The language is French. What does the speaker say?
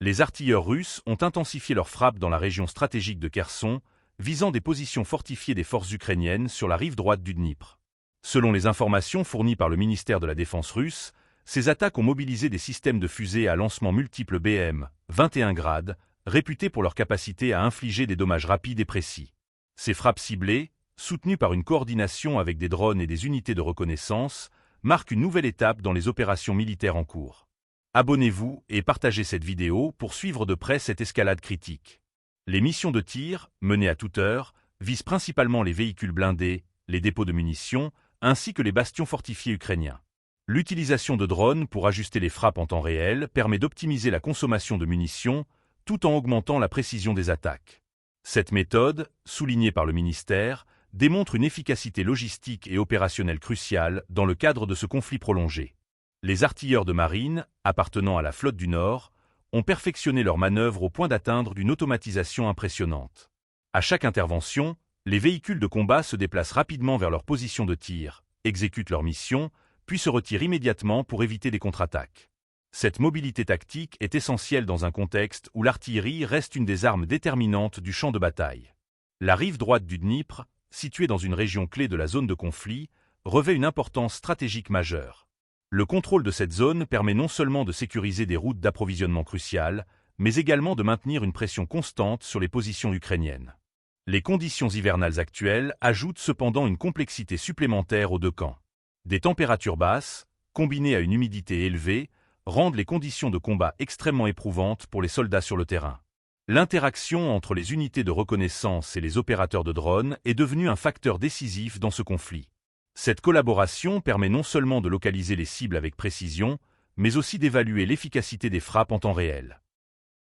Les artilleurs russes ont intensifié leurs frappes dans la région stratégique de Kherson, visant des positions fortifiées des forces ukrainiennes sur la rive droite du Dniepr. Selon les informations fournies par le ministère de la Défense russe, ces attaques ont mobilisé des systèmes de fusées à lancement multiples BM, 21 grades, réputés pour leur capacité à infliger des dommages rapides et précis. Ces frappes ciblées, soutenues par une coordination avec des drones et des unités de reconnaissance, marquent une nouvelle étape dans les opérations militaires en cours. Abonnez-vous et partagez cette vidéo pour suivre de près cette escalade critique. Les missions de tir, menées à toute heure, visent principalement les véhicules blindés, les dépôts de munitions, ainsi que les bastions fortifiés ukrainiens. L'utilisation de drones pour ajuster les frappes en temps réel permet d'optimiser la consommation de munitions tout en augmentant la précision des attaques. Cette méthode, soulignée par le ministère, démontre une efficacité logistique et opérationnelle cruciale dans le cadre de ce conflit prolongé. Les artilleurs de marine, appartenant à la flotte du Nord, ont perfectionné leurs manœuvres au point d'atteindre une automatisation impressionnante. À chaque intervention, les véhicules de combat se déplacent rapidement vers leur position de tir, exécutent leur mission, puis se retirent immédiatement pour éviter des contre-attaques. Cette mobilité tactique est essentielle dans un contexte où l'artillerie reste une des armes déterminantes du champ de bataille. La rive droite du Dniepr, située dans une région clé de la zone de conflit, revêt une importance stratégique majeure. Le contrôle de cette zone permet non seulement de sécuriser des routes d'approvisionnement cruciales, mais également de maintenir une pression constante sur les positions ukrainiennes. Les conditions hivernales actuelles ajoutent cependant une complexité supplémentaire aux deux camps. Des températures basses, combinées à une humidité élevée, rendent les conditions de combat extrêmement éprouvantes pour les soldats sur le terrain. L'interaction entre les unités de reconnaissance et les opérateurs de drones est devenue un facteur décisif dans ce conflit. Cette collaboration permet non seulement de localiser les cibles avec précision, mais aussi d'évaluer l'efficacité des frappes en temps réel.